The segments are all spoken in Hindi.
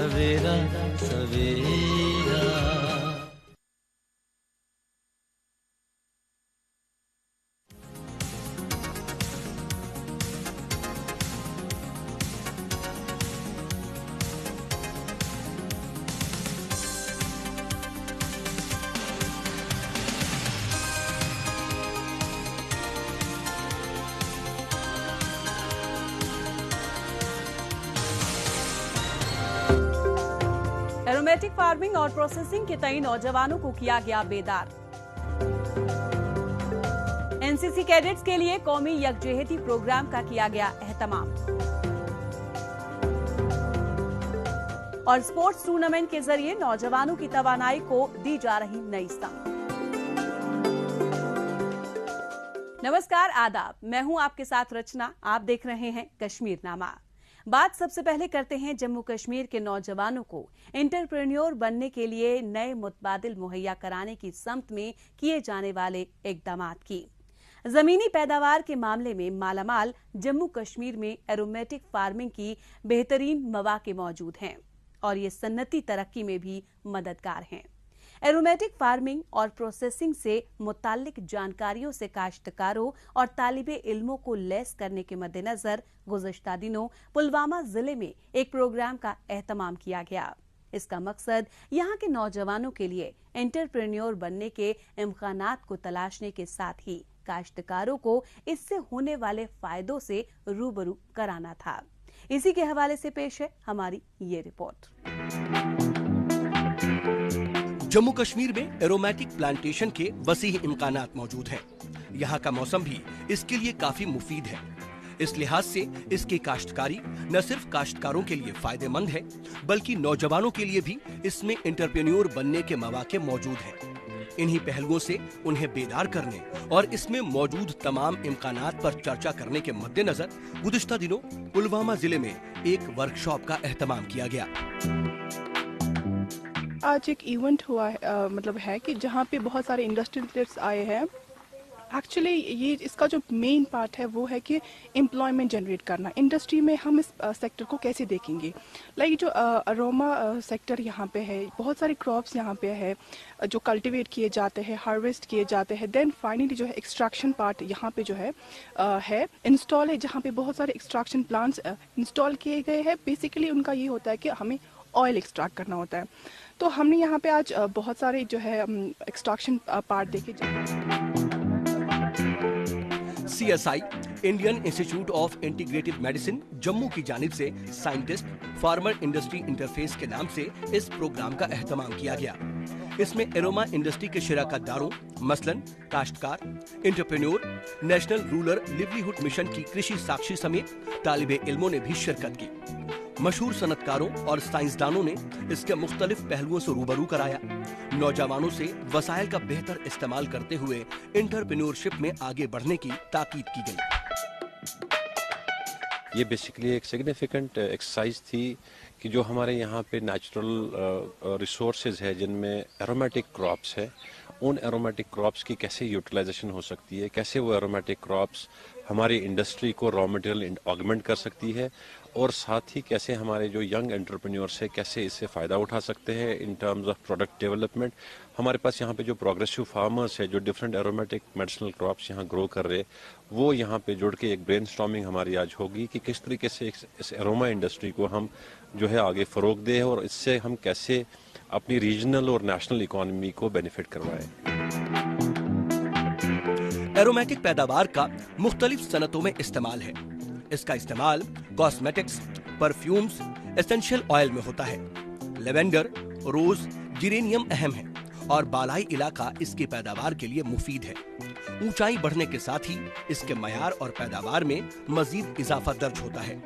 सवेरा सवेरा। एरोमेटिक फार्मिंग और प्रोसेसिंग के तई नौजवानों को किया गया बेदार। एनसीसी कैडेट्स के लिए कौमी यकजहती प्रोग्राम का किया गया एहतमाम। और स्पोर्ट्स टूर्नामेंट के जरिए नौजवानों की तवानाई को दी जा रही नई समत। नमस्कार, आदाब। मैं हूं आपके साथ रचना। आप देख रहे हैं कश्मीर नामा। बात सबसे पहले करते हैं जम्मू कश्मीर के नौजवानों को एंटरप्रेन्योर बनने के लिए नए मुतबादिल मुहैया कराने की समत में किए जाने वाले इकदामात की। जमीनी पैदावार के मामले में मालामाल जम्मू कश्मीर में एरोमेटिक फार्मिंग की बेहतरीन मौके मौजूद हैं और ये सन्नती तरक्की में भी मददगार हैं। एरोमेटिक फार्मिंग और प्रोसेसिंग से मुताल्लिक जानकारियों से काश्तकारों और तालिबे इल्मों को लैस करने के मद्देनजर गुज़श्ता दिनों पुलवामा जिले में एक प्रोग्राम का एहतमाम किया गया। इसका मकसद यहाँ के नौजवानों के लिए एंटरप्रेन्योर बनने के इम्कानात को तलाशने के साथ ही काश्तकारों को इससे होने वाले फायदों से रूबरू कराना था। इसी के हवाले से पेश है हमारी ये रिपोर्ट। जम्मू कश्मीर में एरोमेटिक प्लांटेशन के वसीह इम्कानात मौजूद हैं। यहाँ का मौसम भी इसके लिए काफी मुफीद है। इस लिहाज से इसकी काश्तकारी न सिर्फ काश्तकारों के लिए फायदेमंद है, बल्कि नौजवानों के लिए भी इसमें एंटरप्रेन्योर बनने के मौके मौजूद हैं। इन्हीं पहलुओं से उन्हें बेदार करने और इसमें मौजूद तमाम इम्कानात पर चर्चा करने के मद्देनजर गुज़श्ता दिनों पुलवामा जिले में एक वर्कशॉप का एहतमाम किया गया। आज एक इवेंट हुआ है, मतलब है कि जहाँ पे बहुत सारे इंडस्ट्रियल लीडर्स आए हैं। एक्चुअली ये इसका जो मेन पार्ट है वो है कि एम्प्लॉयमेंट जनरेट करना। इंडस्ट्री में हम इस सेक्टर को कैसे देखेंगे। लाइक जो अरोमा सेक्टर यहाँ पे है, बहुत सारे क्रॉप्स यहाँ पे है जो कल्टीवेट किए जाते हैं, हार्वेस्ट किए जाते हैं। देन फाइनली जो है एक्सट्रैक्शन पार्ट यहाँ पे जो है इंस्टॉल है, जहाँ पे बहुत सारे एक्सट्रैक्शन प्लांट्स इंस्टॉल किए गए हैं। बेसिकली उनका ये होता है कि हमें ऑयल एक्सट्रैक्ट करना होता है। तो हमने यहाँ पे आज बहुत सारे जो है एक्सट्रैक्शन पार्ट देखे। CSI Indian institute of integrative medicine Jammu की जानिब से साइंटिस्ट फार्मर इंडस्ट्री इंटरफेस के नाम से इस प्रोग्राम का एहतमाम किया गया। इसमें एरोमा इंडस्ट्री के शिराकतदारों मसलन काश्तकार, entrepreneur, national rural livelihood mission की कृषि साक्षी समेत तालिबे इल्मों ने भी शिरकत की। मशहूर सनतकारों और साइंसदानों ने इसके मुख्तलिफ पहलुओं से रूबरू कराया। नौजवानों से वसाइल का बेहतर इस्तेमाल करते हुए एंटरप्रेन्योरशिप में आगे बढ़ने की ताकीद की गई। ये बेसिकली एक सिग्निफिकेंट एक्सरसाइज थी कि जो हमारे यहाँ पे नेचुरल रिसोर्सेज है जिनमें एरोमेटिक क्रॉप्स है, उन एरोमेटिक क्रॉप्स की कैसे यूटिलाइजेशन हो सकती है, कैसे वो एरोमेटिक क्रॉप्स हमारी इंडस्ट्री को रॉ मटेरियल ऑगमेंट कर सकती है, और साथ ही कैसे हमारे जो यंग एंटरप्रेन्योर्स है कैसे इससे फ़ायदा उठा सकते हैं in terms of product development. हमारे पास यहाँ पे जो प्रोग्रेसिव फार्मर्स है जो डिफरेंट एरोमेटिक मेडिसिनल क्रॉप्स यहाँ ग्रो कर रहे, वो यहाँ पे जुड़ के एक ब्रेनस्टॉर्मिंग हमारी आज होगी कि किस तरीके से इस एरोमा इंडस्ट्री को हम जो है आगे फ़रोग दें और इससे हम कैसे अपनी रीजनल और नेशनल इकोनॉमी को बेनिफिट करवाएं। एरोमेटिक पैदावार का मुख्तलिफ सनतों में इस्तेमाल है। इसका इस्तेमाल कॉस्मेटिक्स, परफ्यूम्स, एसेंशियल ऑयल में होता है। लेवेंडर, रोज, जिरेनियम अहम है और बालाई इलाका इसकी पैदावार के लिए मुफीद है। ऊंचाई बढ़ने के साथ ही इसके मयार और पैदावार में मजीद इजाफा दर्ज होता है।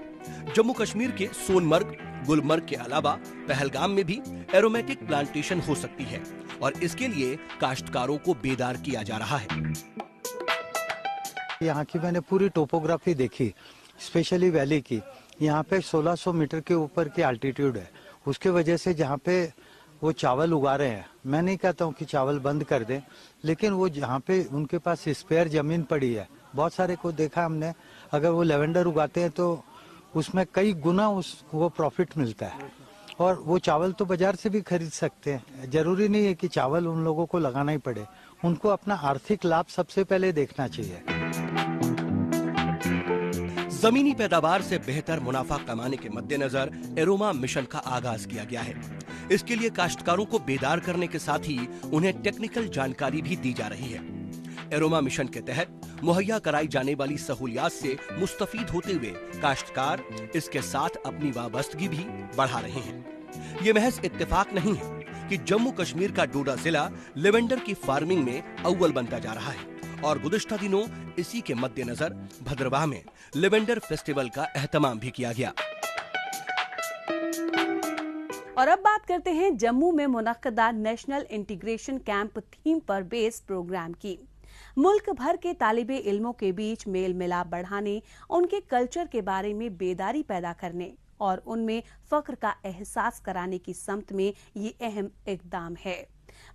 जम्मू कश्मीर के सोनमर्ग, गुलमर्ग के अलावा पहलगाम में भी एरोमेटिक प्लांटेशन हो सकती है और इसके लिए काश्तकारों को बेदार किया जा रहा है। यहाँ की मैंने पूरी टोपोग्राफी देखी, स्पेशली वैली की। यहाँ पे 1600 मीटर के ऊपर की अल्टीट्यूड है, उसके वजह से जहाँ पे वो चावल उगा रहे हैं, मैं नहीं कहता हूँ कि चावल बंद कर दें, लेकिन वो जहाँ पे उनके पास स्पेयर जमीन पड़ी है, बहुत सारे को देखा हमने, अगर वो लेवेंडर उगाते हैं तो उसमें कई गुना वो प्रॉफिट मिलता है। और वो चावल तो बाजार से भी खरीद सकते हैं। जरूरी नहीं है कि चावल उन लोगों को लगाना ही पड़े, उनको अपना आर्थिक लाभ सबसे पहले देखना चाहिए। जमीनी पैदावार से बेहतर मुनाफा कमाने के मद्देनजर एरोमा मिशन का आगाज किया गया है। इसके लिए काश्तकारों को बेदार करने के साथ ही उन्हें टेक्निकल जानकारी भी दी जा रही है। एरोमा मिशन के तहत मुहैया कराई जाने वाली सहूलियात से मुस्तफीद होते हुए काश्तकार इसके साथ अपनी वाबस्तगी भी बढ़ा रहे हैं। ये महज इत्तेफाक नहीं है कि जम्मू कश्मीर का डोडा जिला लेवेंडर की फार्मिंग में अव्वल बनता जा रहा है और गुज़िश्ता दिनों इसी के मद्देनजर भद्रवाह में लेवेंडर फेस्टिवल का एहतमाम भी किया गया। और अब बात करते हैं जम्मू में मुनक्कदा नेशनल इंटीग्रेशन कैंप थीम पर बेस्ड प्रोग्राम की। मुल्क भर के तालिबे इल्मों के बीच मेल मिलाप बढ़ाने, उनके कल्चर के बारे में बेदारी पैदा करने और उनमें फख्र का एहसास कराने की समत में ये अहम इक़दाम है।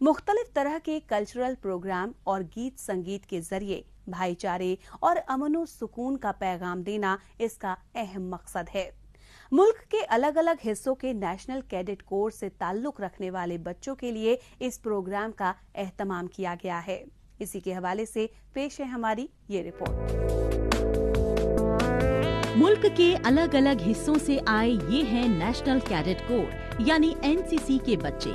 मुख्तलिफ तरह के कल्चरल प्रोग्राम और गीत संगीत के जरिए भाईचारे और अमन और सुकून का पैगाम देना इसका अहम मकसद है। मुल्क के अलग अलग हिस्सों के नेशनल कैडेट कोर से ताल्लुक रखने वाले बच्चों के लिए इस प्रोग्राम का एहतमाम किया गया है। इसी के हवाले से पेश है हमारी ये रिपोर्ट। मुल्क के अलग अलग हिस्सों से आए ये हैं नेशनल कैडेट कोर यानी एनसीसी के बच्चे।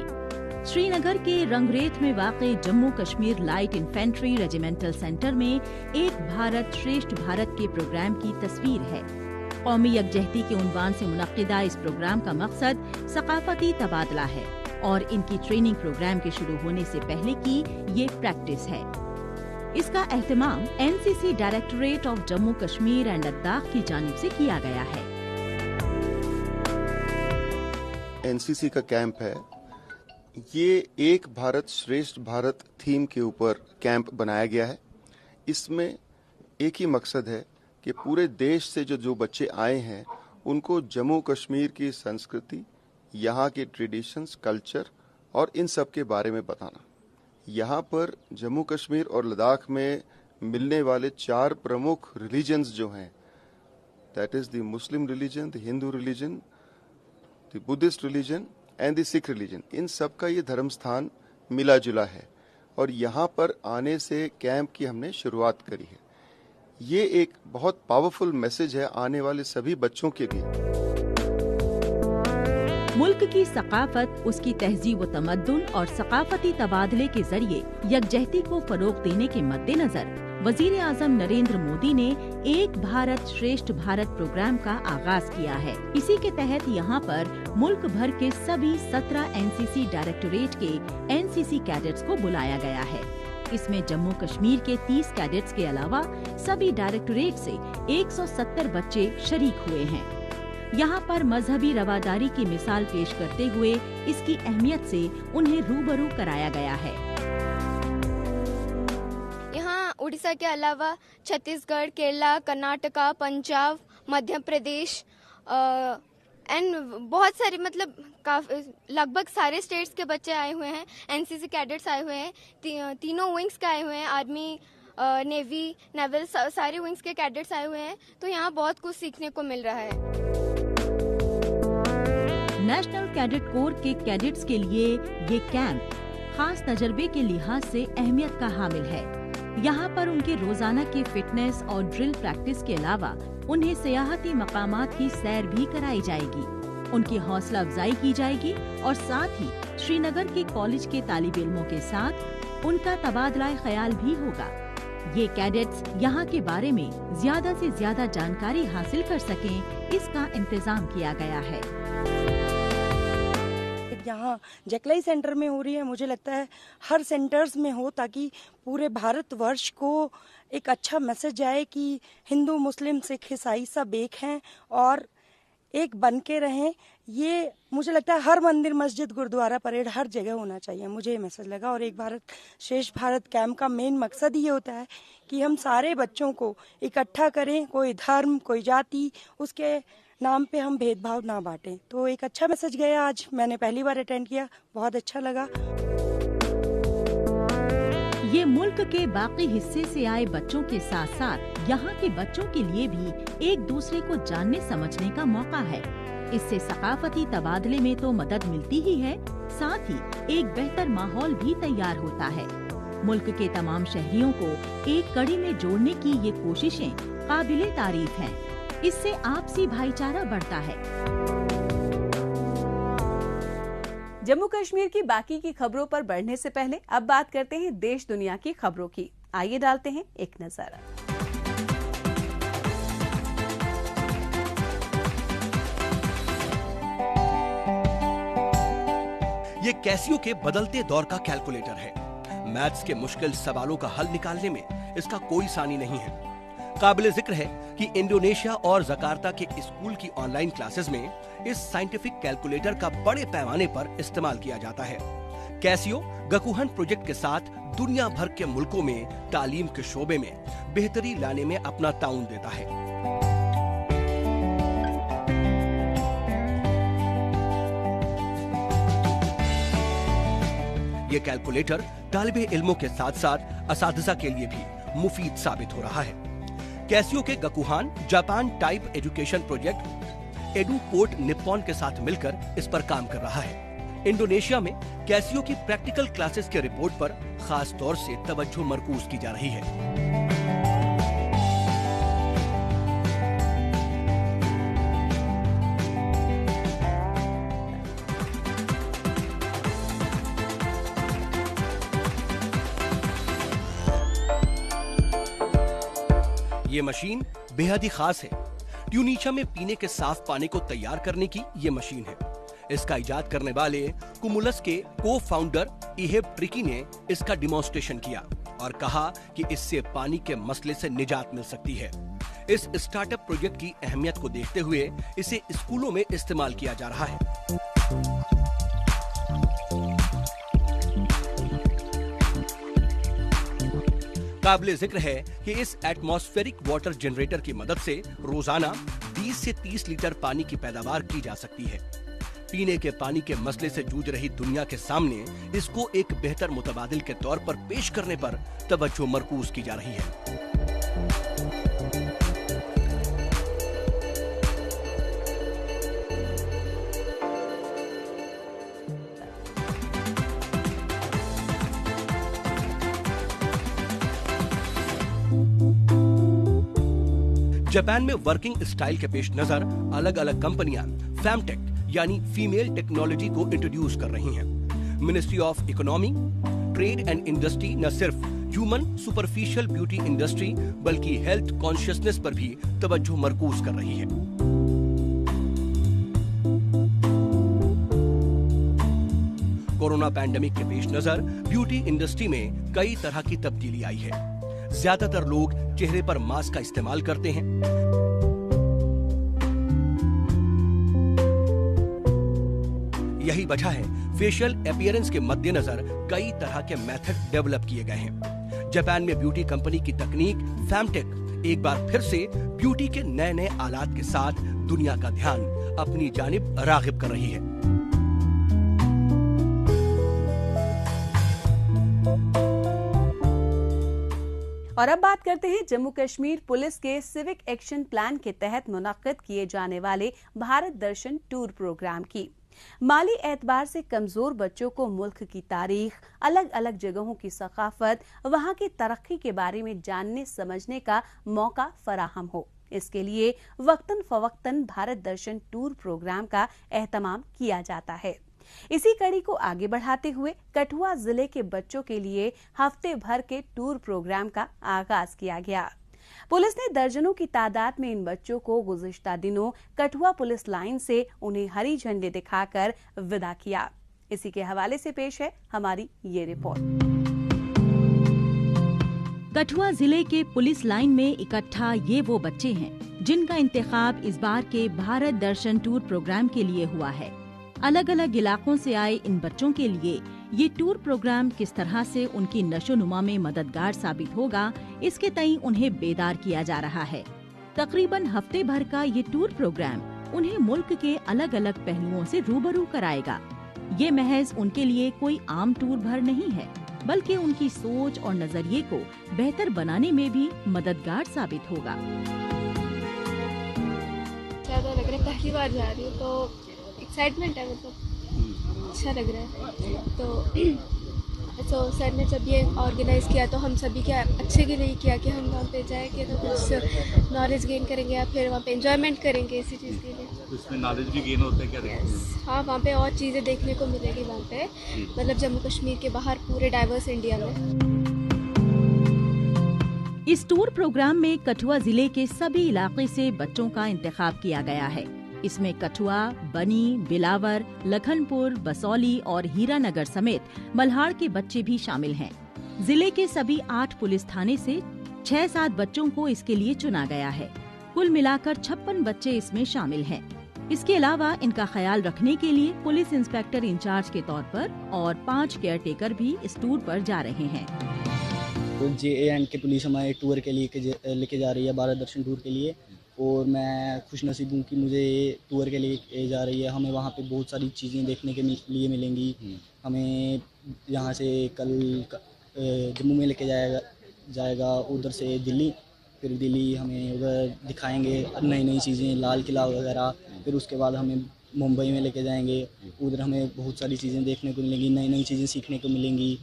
श्रीनगर के रंगरेथ में वाक़े Jammu Kashmir light infantry regimental centre में एक भारत श्रेष्ठ भारत के प्रोग्राम की तस्वीर है। कौमी यकजहती के उन्वान से मुनक्किदा इस प्रोग्राम का मकसद सकाफती तबादला है और इनकी ट्रेनिंग प्रोग्राम के शुरू होने से पहले की ये प्रैक्टिस है। इसका एहतमाम NCC directorate of Jammu Kashmir and Ladakh की जानिब से किया गया है। एनसीसी का कैंप है। ये एक भारत श्रेष्ठ भारत थीम के ऊपर कैंप बनाया गया है। इसमें एक ही मकसद है कि पूरे देश से जो बच्चे आए हैं उनको जम्मू कश्मीर की संस्कृति, यहाँ के ट्रेडिशंस, कल्चर और इन सब के बारे में बताना। यहाँ पर जम्मू कश्मीर और लद्दाख में मिलने वाले 4 प्रमुख रिलीजन्स जो हैं, that is the Muslim religion, the Hindu religion, the Buddhist religion and the Sikh religion, इन सब का ये धर्म स्थान मिला जुला है और यहाँ पर आने से कैंप की हमने शुरुआत करी है। ये एक बहुत पावरफुल मैसेज है आने वाले सभी बच्चों के लिए। मुल्क की सकाफत, उसकी तहजीब व तमद्दुन और सकाफती तबादले के जरिए यकजहती को फरोग देने के मद्देनजर वजीर आजम नरेंद्र मोदी ने एक भारत श्रेष्ठ भारत प्रोग्राम का आगाज किया है। इसी के तहत यहाँ पर मुल्क भर के सभी 17 एनसीसी डायरेक्टोरेट के एनसीसी कैडेट्स को बुलाया गया है। इसमें जम्मू कश्मीर के 30 कैडेट्स के अलावा सभी डायरेक्टोरेट से 170 बच्चे शरीक हुए हैं। यहाँ पर मजहबी रवादारी की मिसाल पेश करते हुए इसकी अहमियत से उन्हें रूबरू कराया गया है। यहाँ उड़ीसा के अलावा छत्तीसगढ़, केरला, कर्नाटका, पंजाब, मध्य प्रदेश एंड बहुत सारे लगभग सारे स्टेट्स के बच्चे आए हुए हैं। एनसीसी कैडेट्स आए हुए हैं। तीनों विंग्स के आए हुए हैं। आर्मी, नेवी, नेवल, सारे विंग्स के कैडेट्स आए हुए हैं। तो यहाँ बहुत कुछ सीखने को मिल रहा है। नेशनल कैडेट कोर के कैडेट्स के लिए ये कैंप खास तजर्बे के लिहाज से अहमियत का हामिल है। यहाँ पर उनके रोजाना की फिटनेस और ड्रिल प्रैक्टिस के अलावा उन्हें सियाहती मकामात की सैर भी कराई जाएगी। उनकी हौसला अफजाई की जाएगी और साथ ही श्रीनगर के कॉलेज के तालिब इल्मों के साथ उनका तबादला ख्याल भी होगा। ये कैडेट्स यहाँ के बारे में ज्यादा से ज्यादा जानकारी हासिल कर सकें, इसका इंतजाम किया गया है। यहाँ जकलाई सेंटर में हो रही है, मुझे लगता है हर सेंटर्स में हो ताकि पूरे भारतवर्ष को एक अच्छा मैसेज जाए कि हिंदू, मुस्लिम, सिख, ईसाई सब एक हैं और एक बन के रहें। ये मुझे लगता है हर मंदिर, मस्जिद, गुरुद्वारा, परेड हर जगह होना चाहिए। मुझे ये मैसेज लगा। और एक भारत श्रेष्ठ भारत कैंप का मेन मकसद ये होता है कि हम सारे बच्चों को इकट्ठा करें, कोई धर्म, कोई जाति, उसके नाम पे हम भेदभाव ना बांटें। तो एक अच्छा मैसेज गया। आज मैंने पहली बार अटेंड किया, बहुत अच्छा लगा। ये मुल्क के बाकी हिस्से से आए बच्चों के साथ साथ यहाँ के बच्चों के लिए भी एक दूसरे को जानने समझने का मौका है। इससे सकाफती तबादले में तो मदद मिलती ही है, साथ ही एक बेहतर माहौल भी तैयार होता है। मुल्क के तमाम शहरियों को एक कड़ी में जोड़ने की ये कोशिशें काबिले तारीफ हैं। इससे आपसी भाईचारा बढ़ता है। जम्मू कश्मीर की बाकी की खबरों पर बढ़ने से पहले अब बात करते हैं देश दुनिया की खबरों की। आइए डालते हैं एक नजर। ये कैसियो के बदलते दौर का कैलकुलेटर है। मैथ्स के मुश्किल सवालों का हल निकालने में इसका कोई सानी नहीं है। काबिले जिक्र है कि इंडोनेशिया और जकार्ता के स्कूल की ऑनलाइन क्लासेस में इस साइंटिफिक कैलकुलेटर का बड़े पैमाने पर इस्तेमाल किया जाता है। कैसियो गकुहन प्रोजेक्ट के साथ दुनिया भर के मुल्कों में तालीम के शोबे में बेहतरी लाने में अपना ताउन देता है। ये कैलकुलेटर तालिबे इल्मों के साथ साथ असातिज़ा के लिए भी मुफीद साबित हो रहा है। कैसियो के गकुहान Japan type education project Eduport Nippon के साथ मिलकर इस पर काम कर रहा है। इंडोनेशिया में कैसियो की प्रैक्टिकल क्लासेस के रिपोर्ट पर खास तौर से तवज्जो मरकूज की जा रही है। ये मशीन बेहद ही खास है। ट्यूनीशिया में पीने के साफ पानी को तैयार करने की ये मशीन है। इसका इजाद करने वाले कुमुलस के को फाउंडर इहेब ट्रिकी ने इसका डिमॉन्स्ट्रेशन किया और कहा कि इससे पानी के मसले से निजात मिल सकती है। इस स्टार्टअप प्रोजेक्ट की अहमियत को देखते हुए इसे स्कूलों में इस्तेमाल किया जा रहा है। काबिले जिक्र है कि इस एटमॉस्फेरिक वाटर जनरेटर की मदद से रोजाना 20 से 30 लीटर पानी की पैदावार की जा सकती है। पीने के पानी के मसले से जूझ रही दुनिया के सामने इसको एक बेहतर मुतबादिल के तौर पर पेश करने पर तवज्जो मरकूज की जा रही है। जापान में वर्किंग स्टाइल के पेश नजर अलग अलग कंपनियां फैमटेक यानी फीमेल टेक्नोलॉजी को इंट्रोड्यूस कर रही हैं। Ministry of economy, trade and industry न सिर्फ ह्यूमन सुपरफिशियल ब्यूटी इंडस्ट्री बल्कि हेल्थ कॉन्शियसनेस पर भी तवज्जो मरकूज कर रही है। कोरोना पैंडेमिक के पेश नजर ब्यूटी इंडस्ट्री में कई तरह की तब्दीली आई है। ज्यादातर लोग चेहरे पर मास्क का इस्तेमाल करते हैं। यही वजह है फेशियल अपीयरेंस के मद्देनजर कई तरह के मेथड डेवलप किए गए हैं। जापान में ब्यूटी कंपनी की तकनीक फैमटेक एक बार फिर से ब्यूटी के नए नए आलात के साथ दुनिया का ध्यान अपनी जानिब रागिब कर रही है। और अब बात करते हैं जम्मू कश्मीर पुलिस के सिविक एक्शन प्लान के तहत मुनक्किद किए जाने वाले भारत दर्शन टूर प्रोग्राम की। माली एतबार से कमजोर बच्चों को मुल्क की तारीख, अलग अलग जगहों की सकाफत, वहां की तरक्की के बारे में जानने समझने का मौका फराहम हो, इसके लिए वक्तन फवक्तन भारत दर्शन टूर प्रोग्राम का एहतमाम किया जाता है। इसी कड़ी को आगे बढ़ाते हुए कठुआ जिले के बच्चों के लिए हफ्ते भर के टूर प्रोग्राम का आगाज किया गया। पुलिस ने दर्जनों की तादाद में इन बच्चों को गुज़िश्ता दिनों कठुआ पुलिस लाइन से उन्हें हरी झंडी दिखाकर विदा किया। इसी के हवाले से पेश है हमारी ये रिपोर्ट। कठुआ जिले के पुलिस लाइन में इकट्ठा ये वो बच्चे हैं जिनका इंतखाब इस बार के भारत दर्शन टूर प्रोग्राम के लिए हुआ है। अलग अलग इलाकों से आए इन बच्चों के लिए ये टूर प्रोग्राम किस तरह से उनकी नशोनुमा में मददगार साबित होगा, इसके तई उन्हें बेदार किया जा रहा है। तकरीबन हफ्ते भर का ये टूर प्रोग्राम उन्हें मुल्क के अलग अलग पहलुओं से रूबरू कराएगा। ये महज उनके लिए कोई आम टूर भर नहीं है, बल्कि उनकी सोच और नजरिए को बेहतर बनाने में भी मददगार साबित होगा। ज़्यादा लग रहा है, पहली बार जा रही हूँ तो एक्साइटमेंट है, मतलब अच्छा लग रहा है। तो सर ने जब ये ऑर्गेनाइज़ किया तो हम सभी के अच्छे के लिए किया कि हम वहाँ पे जाएंगे तो कुछ नॉलेज गेन करेंगे या फिर वहाँ पे एंजॉयमेंट करेंगे इसी चीज़ के लिए। तो इसमें नॉलेज भी गेन होता है क्या? हाँ, वहाँ पे और चीज़ें देखने को मिलेगी वहाँ पे, मतलब जम्मू कश्मीर के बाहर पूरे डाइवर्स इंडिया में। इस टूर प्रोग्राम में कठुआ जिले के सभी इलाके से बच्चों का इंतखाब किया गया है। इसमें कठुआ, बनी, बिलावर, लखनपुर, बसौली और हीरानगर समेत मल्हार के बच्चे भी शामिल हैं। जिले के सभी 8 पुलिस थाने से 6-7 बच्चों को इसके लिए चुना गया है। कुल मिलाकर 56 बच्चे इसमें शामिल हैं। इसके अलावा इनका ख्याल रखने के लिए पुलिस इंस्पेक्टर इंचार्ज के तौर पर और 5 केयरटेकर भी इस टूर पर जा रहे हैं। JA&K पुलिस हमारे टूर के लिए लेके जा रही है, भारत दर्शन टूर के लिए, और मैं खुश नसीब हूँ कि मुझे टूर के लिए जा रही है। हमें वहाँ पे बहुत सारी चीज़ें देखने के लिए मिलेंगी। हमें यहाँ से कल जम्मू में लेके जाएगा, उधर से दिल्ली, फिर दिल्ली हमें उधर दिखाएंगे नई नई चीज़ें, लाल किला वगैरह। फिर उसके बाद हमें मुंबई में लेके जाएंगे, उधर हमें बहुत सारी चीज़ें देखने को मिलेंगी, नई नई चीज़ें सीखने को मिलेंगी।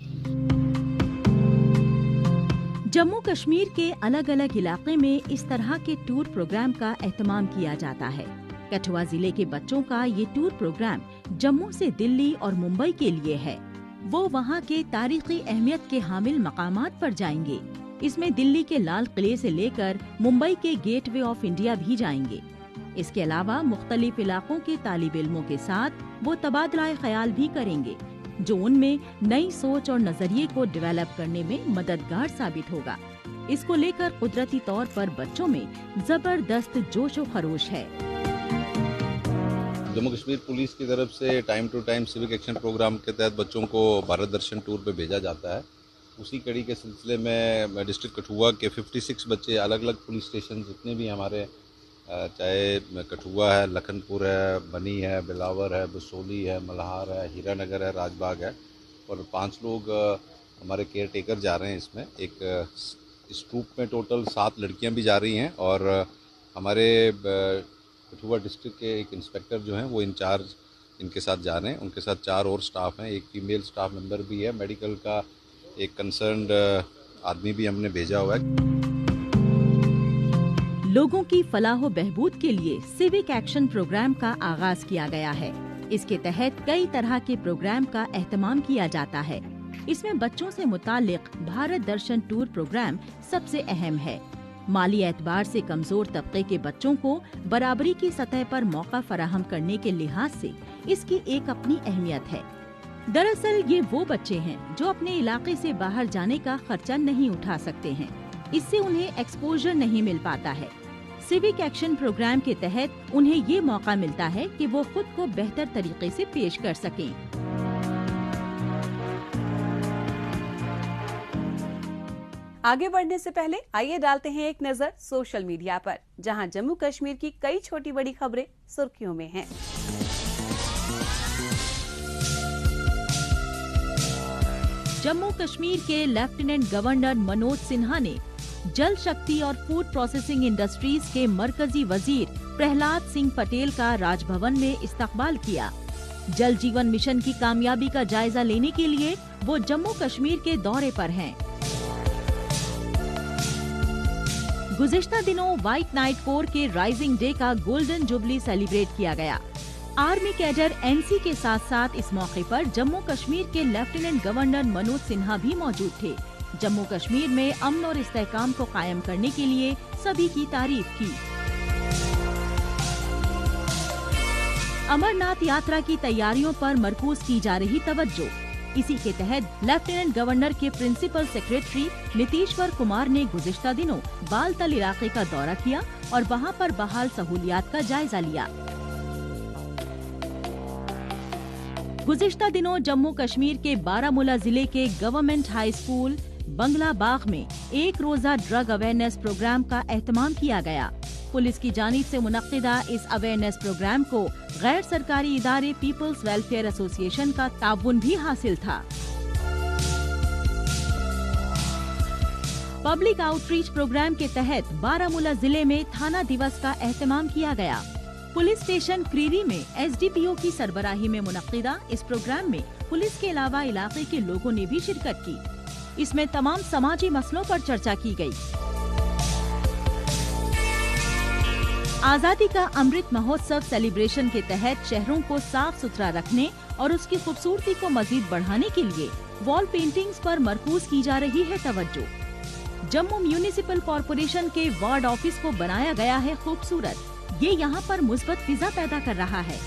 जम्मू कश्मीर के अलग अलग इलाके में इस तरह के टूर प्रोग्राम का एहतमाम किया जाता है। कठुआ जिले के बच्चों का ये टूर प्रोग्राम जम्मू से दिल्ली और मुंबई के लिए है। वो वहाँ के तारीखी अहमियत के हामिल मकामात पर जाएंगे। इसमें दिल्ली के लाल किले से लेकर मुंबई के गेटवे ऑफ इंडिया भी जाएंगे। इसके अलावा मुख्तलिफ इलाकों के तालिब इल्मों के साथ वो तबादला ख्याल भी करेंगे, जो उनमें नई सोच और नजरिए को डेवलप करने में मददगार साबित होगा। इसको लेकर कुदरती तौर पर बच्चों में जबरदस्त जोश और खरोश है। जम्मू कश्मीर पुलिस की तरफ से time to time civic action programme के तहत बच्चों को भारत दर्शन टूर पे भेजा जाता है। उसी कड़ी के सिलसिले में डिस्ट्रिक्ट कठुआ के 56 बच्चे अलग अलग पुलिस स्टेशन जितने भी हमारे, चाहे कठुआ है, लखनपुर है, बनी है, बिलावर है, बसोली है, मल्हार है, हीरानगर है, राजबाग है, और 5 लोग हमारे केयर टेकर जा रहे हैं। इसमें इस ट्रूप में टोटल 7 लड़कियां भी जा रही हैं, और हमारे कठुआ डिस्ट्रिक्ट के एक इंस्पेक्टर जो हैं वो इंचार्ज इनके साथ जा रहे हैं। उनके साथ 4 और स्टाफ हैं, एक फीमेल स्टाफ मेंबर भी है, मेडिकल का एक कंसर्न्ड आदमी भी हमने भेजा हुआ है। लोगों की फलाह व बहबूद के लिए सिविक एक्शन प्रोग्राम का आगाज किया गया है। इसके तहत कई तरह के प्रोग्राम का एहतमाम किया जाता है। इसमें बच्चों से मुतालिक भारत दर्शन टूर प्रोग्राम सबसे अहम है। माली एतबार से कमजोर तबके के बच्चों को बराबरी की सतह पर मौका फराहम करने के लिहाज से इसकी एक अपनी अहमियत है। दरअसल ये वो बच्चे हैं जो अपने इलाके से बाहर जाने का खर्चा नहीं उठा सकते हैं। इससे उन्हें एक्सपोजर नहीं मिल पाता है। सिविक एक्शन प्रोग्राम के तहत उन्हें ये मौका मिलता है कि वो खुद को बेहतर तरीके से पेश कर सकें। आगे बढ़ने से पहले आइए डालते हैं एक नजर सोशल मीडिया पर, जहां जम्मू कश्मीर की कई छोटी बड़ी खबरें सुर्खियों में हैं। जम्मू कश्मीर के लेफ्टिनेंट गवर्नर मनोज सिन्हा ने जल शक्ति और फूड प्रोसेसिंग इंडस्ट्रीज के मरकजी वजीर प्रहलाद सिंह पटेल का राजभवन में इस्तकबाल किया। जल जीवन मिशन की कामयाबी का जायजा लेने के लिए वो जम्मू कश्मीर के दौरे पर हैं। गुज़िश्ता दिनों व्हाइट नाइट कोर के राइजिंग डे का गोल्डन जुबली सेलिब्रेट किया गया। आर्मी कैडर NC के साथ साथ इस मौके पर जम्मू कश्मीर के लेफ्टिनेंट गवर्नर मनोज सिन्हा भी मौजूद थे। जम्मू कश्मीर में अमन और इस्तेहकाम को कायम करने के लिए सभी की तारीफ की। अमरनाथ यात्रा की तैयारियों पर मरकूज की जा रही तवज्जो। इसी के तहत लेफ्टिनेंट गवर्नर के प्रिंसिपल सेक्रेटरी नीतीश्वर कुमार ने गुज़िश्ता दिनों बालतल इलाके का दौरा किया और वहां पर बहाल सहूलियात का जायजा लिया। गुज़िश्ता दिनों जम्मू कश्मीर के बारामूला जिले के गवर्नमेंट हाई स्कूल बंगला बाग में एक रोजा ड्रग अवेयरनेस प्रोग्राम का एहतमाम किया गया। पुलिस की जानिब से मुनक्किदा इस अवेयरनेस प्रोग्राम को गैर सरकारी इदारे पीपल्स वेलफेयर एसोसिएशन का ताउन भी हासिल था। पब्लिक आउटरीच प्रोग्राम के तहत बारामूला जिले में थाना दिवस का एहतमाम किया गया। पुलिस स्टेशन क्रीरी में एसडीपीओ की सरबराही में मुनक्किदा इस प्रोग्राम में पुलिस के अलावा इलाके के लोगों ने भी शिरकत की। इसमें तमाम समाजी मसलों पर चर्चा की गई। आजादी का अमृत महोत्सव सेलिब्रेशन के तहत शहरों को साफ सुथरा रखने और उसकी खूबसूरती को मजीद बढ़ाने के लिए वॉल पेंटिंग्स पर मरकूज की जा रही है तवज्जो। जम्मू म्यूनिसिपल कॉरपोरेशन के वार्ड ऑफिस को बनाया गया है खूबसूरत। ये यहाँ पर मुस्बत फिजा पैदा कर रहा है।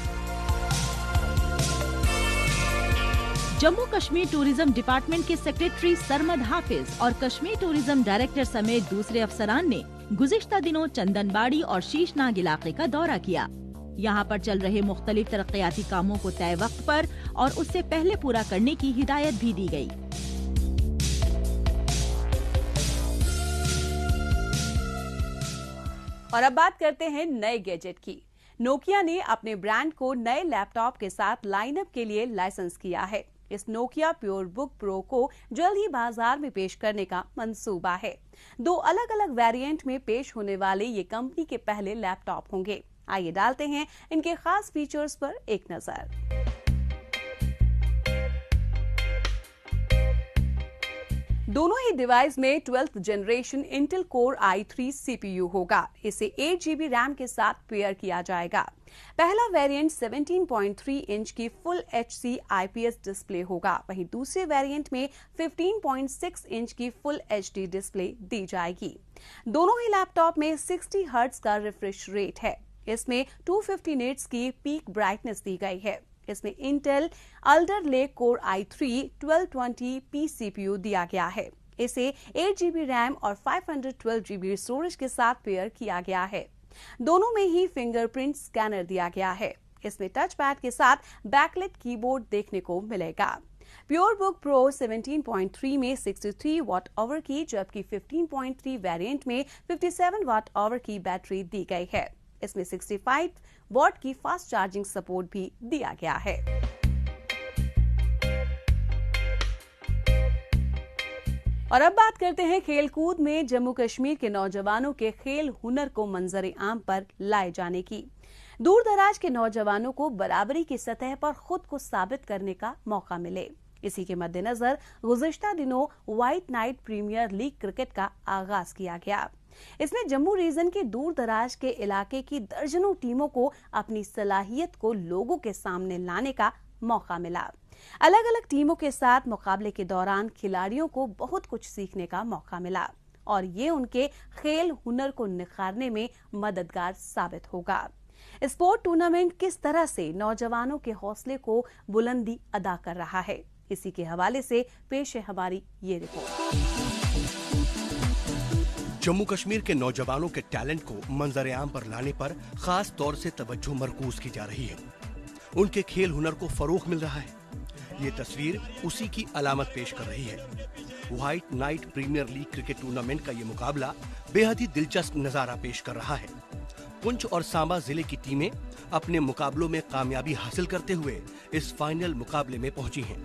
जम्मू कश्मीर टूरिज्म डिपार्टमेंट के सेक्रेटरी सरमद हाफिज और कश्मीर टूरिज्म डायरेक्टर समेत दूसरे अफसरान ने गुज़िश्ता दिनों चंदनबाड़ी और शीशनाग इलाके का दौरा किया। यहाँ पर चल रहे मुख्तलिफ तरक्याती कामों को तय वक्त पर और उससे पहले पूरा करने की हिदायत भी दी गई। और अब बात करते हैं नए गैजेट की। नोकिया ने अपने ब्रांड को नए लैपटॉप के साथ लाइनअप के लिए लाइसेंस किया है। इस नोकिया प्योर बुक प्रो को जल्द ही बाजार में पेश करने का मंसूबा है। 2 अलग अलग वेरिएंट में पेश होने वाले ये कंपनी के पहले लैपटॉप होंगे। आइए डालते हैं इनके खास फीचर्स पर एक नजर। दोनों ही डिवाइस में 12th generation Intel core i3 CPU होगा। इसे 8 GB रैम के साथ पेयर किया जाएगा। पहला वेरिएंट 17.3 इंच की फुल HD IPS डिस्प्ले होगा, वहीं दूसरे वेरिएंट में 15.6 इंच की फुल HD डिस्प्ले दी जाएगी। दोनों ही लैपटॉप में 60 हर्ट्ज का रिफ्रेश रेट है। इसमें 250 निट्स की पीक ब्राइटनेस दी गई है। इसमें Intel alder lake core i3 1220p CPU दिया गया है। इसे 8 GB रैम और 512 GB स्टोरेज के साथ पेयर किया गया है। दोनों में ही फिंगरप्रिंट स्कैनर दिया गया है। इसमें टच पैड के साथ बैकलाइट कीबोर्ड देखने को मिलेगा। प्योर बुक प्रो 17.3 में 63 वाट आवर की, जबकि 15.3 वेरिएंट में 57 वाट आवर की बैटरी दी गई है। इसमें 65 वॉट की फास्ट चार्जिंग सपोर्ट भी दिया गया है। और अब बात करते हैं खेलकूद में जम्मू कश्मीर के नौजवानों के खेल हुनर को मंजर आम पर लाए जाने की। दूर दराज के नौजवानों को बराबरी की सतह पर खुद को साबित करने का मौका मिले, इसी के मद्देनजर गुज़िश्ता दिनों White Night Premier League cricket का आगाज किया गया। इसमें जम्मू रीजन के दूर दराज के इलाके की दर्जनों टीमों को अपनी सलाहियत को लोगों के सामने लाने का मौका मिला। अलग अलग टीमों के साथ मुकाबले के दौरान खिलाड़ियों को बहुत कुछ सीखने का मौका मिला और ये उनके खेल हुनर को निखारने में मददगार साबित होगा। स्पोर्ट टूर्नामेंट किस तरह से नौजवानों के हौसले को बुलंदी अदा कर रहा है, इसी के हवाले से पेश है हमारी ये रिपोर्ट। जम्मू कश्मीर के नौजवानों के टैलेंट को मंजर-ए-आम पर लाने पर खास तौर से तवज्जो मरकूज की जा रही है। उनके खेल हुनर को फरोग मिल रहा है। ये तस्वीर उसी की अलामत पेश कर रही है। White Night Premier League cricket tournament का ये मुकाबला बेहद ही दिलचस्प नजारा पेश कर रहा है। पुंछ और सांबा जिले की टीमें अपने मुकाबलों में कामयाबी हासिल करते हुए इस फाइनल मुकाबले में पहुंची हैं।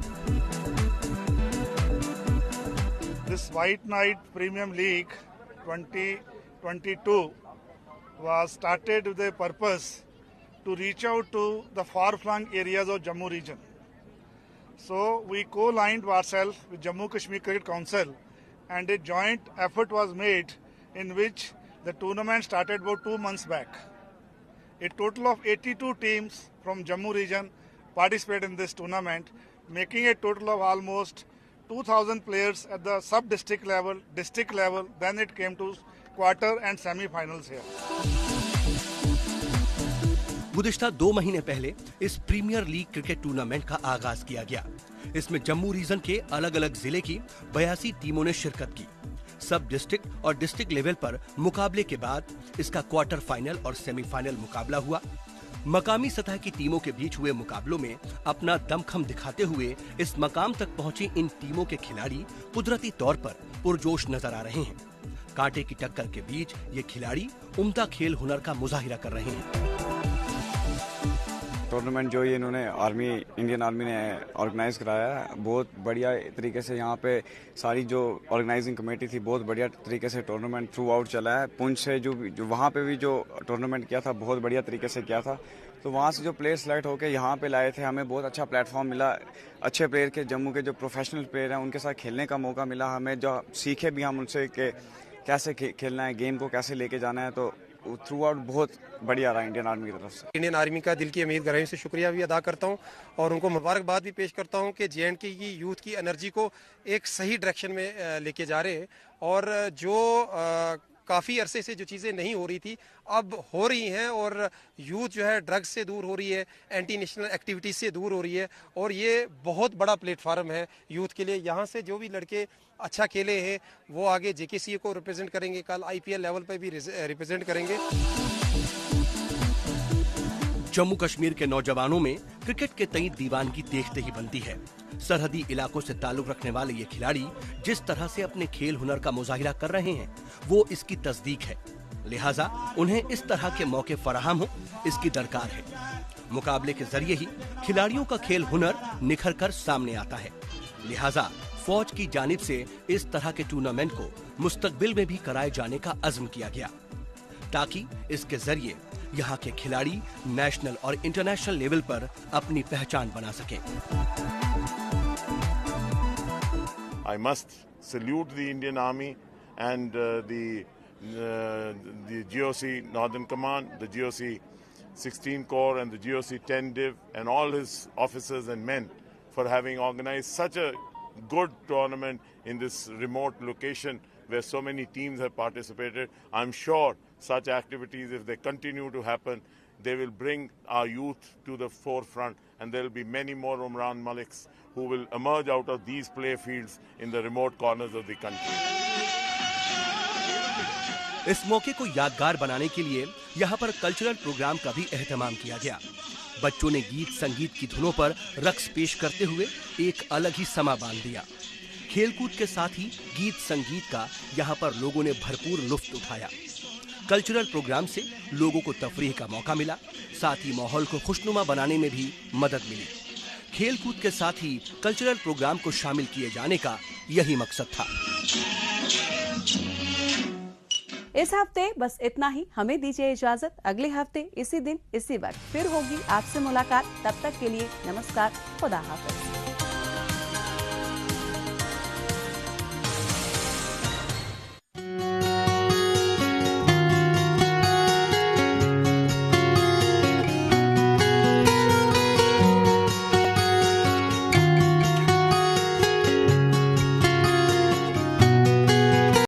This White Knight Premium League 2022 was started with a purpose to reach out to the far-flung areas of Jammu region. So we co-aligned ourselves with Jammu Kashmir Cricket Council, and a joint effort was made in which the tournament started about 2 months back. A total of 82 teams from Jammu region participated in this tournament, making a total of almost 2,000 players at the sub-district level, district level, then it came to quarter and semi-finals here. गुज़िश्ता 2 महीने पहले इस प्रीमियर लीग क्रिकेट टूर्नामेंट का आगाज किया गया। इसमें जम्मू रीजन के अलग अलग जिले की 82 टीमों ने शिरकत की। सब डिस्ट्रिक्ट और डिस्ट्रिक्ट लेवल पर मुकाबले के बाद इसका क्वार्टर फाइनल और सेमीफाइनल मुकाबला हुआ। मकामी सतह की टीमों के बीच हुए मुकाबलों में अपना दमखम दिखाते हुए इस मकाम तक पहुंची इन टीमों के खिलाड़ी कुदरती तौर पर पुरजोश नजर आ रहे हैं। कांटे की टक्कर के बीच ये खिलाड़ी उम्दा खेल हुनर का मुजाहिरा कर रहे हैं। टूर्नामेंट जो ये इन्होंने इंडियन आर्मी ने ऑर्गेनाइज कराया है, बहुत बढ़िया तरीके से यहाँ पे सारी जो ऑर्गेनाइजिंग कमेटी थी बहुत बढ़िया तरीके से टूर्नामेंट थ्रू आउट चला है। पुंछ से जो वहाँ पे भी जो टूर्नामेंट किया था बहुत बढ़िया तरीके से किया था। तो वहाँ से जो प्लेयर सेलेक्ट होकर यहाँ पे लाए थे, हमें बहुत अच्छा प्लेटफॉर्म मिला। अच्छे प्लेयर के जम्मू के जो प्रोफेशनल प्लेयर हैं उनके साथ खेलने का मौका मिला हमें, जो सीखे भी हम उनसे कि कैसे खेलना है, गेम को कैसे लेके जाना है। तो थ्रू आउट बहुत बढ़िया रहा इंडियन आर्मी की तरफ से। इंडियन आर्मी का दिल की अमीर गहराइयों से शुक्रिया भी अदा करता हूं और उनको मुबारकबाद भी पेश करता हूं कि JNK की यूथ की एनर्जी को एक सही डायरेक्शन में लेके जा रहे हैं और जो काफ़ी अरसे से जो चीज़ें नहीं हो रही थी अब हो रही हैं और यूथ जो है ड्रग्स से दूर हो रही है, एंटी नेशनल एक्टिविटीज़ से दूर हो रही है और ये बहुत बड़ा प्लेटफार्म है यूथ के लिए। यहाँ से जो भी लड़के अच्छा खेले हैं वो आगे JKCA को रिप्रेजेंट करेंगे, कल IPL लेवल पे भी रिप्रेजेंट करेंगे। जम्मू कश्मीर के नौजवानों में क्रिकेट के तई दीवानगी देखते ही बनती है। सरहदी इलाकों से ताल्लुक रखने वाले ये खिलाड़ी जिस तरह से अपने खेल हुनर का मुजाहिरा कर रहे हैं वो इसकी तस्दीक है। लिहाजा उन्हें इस तरह के मौके फराहम हो इसकी दरकार है। मुकाबले के जरिए ही खिलाड़ियों का खेल हुनर निखर कर सामने आता है। लिहाजा फौज की जानिब से इस तरह के टूर्नामेंट को मुस्तकबिल में भी कराए जाने का अज़्म किया गया ताकि इसके जरिए यहाँ के खिलाड़ी नेशनल और इंटरनेशनल लेवल पर अपनी पहचान बना सकें। I must salute the Indian Army and the GOC Northern Command, the GOC 16 Corps and the GOC 10 Div and all his officers and men for having organized such a good tournament in this remote location where so many teams have participated. I'm sure such activities, if they continue to happen, they will bring our youth to the forefront and there will be many more Umran Maliks who will emerge out of these play fields in the remote corners of the country. इस मौके को यादगार बनाने के लिए यहाँ पर कल्चरल प्रोग्राम का भी एहतमाम किया गया। बच्चों ने गीत संगीत की धुनों पर रक्स पेश करते हुए एक अलग ही समा बांध दिया। खेलकूद के साथ ही गीत संगीत का यहाँ पर लोगों ने भरपूर लुत्फ उठाया। कल्चरल प्रोग्राम से लोगों को तफरीह का मौका मिला, साथ ही माहौल को खुशनुमा बनाने में भी मदद मिली। खेलकूद के साथ ही कल्चरल प्रोग्राम को शामिल किए जाने का यही मकसद था। इस हफ्ते बस इतना ही। हमें दीजिए इजाजत। अगले हफ्ते इसी दिन इसी वक्त फिर होगी आपसे मुलाकात। तब तक के लिए नमस्कार, खुदा हाफिज।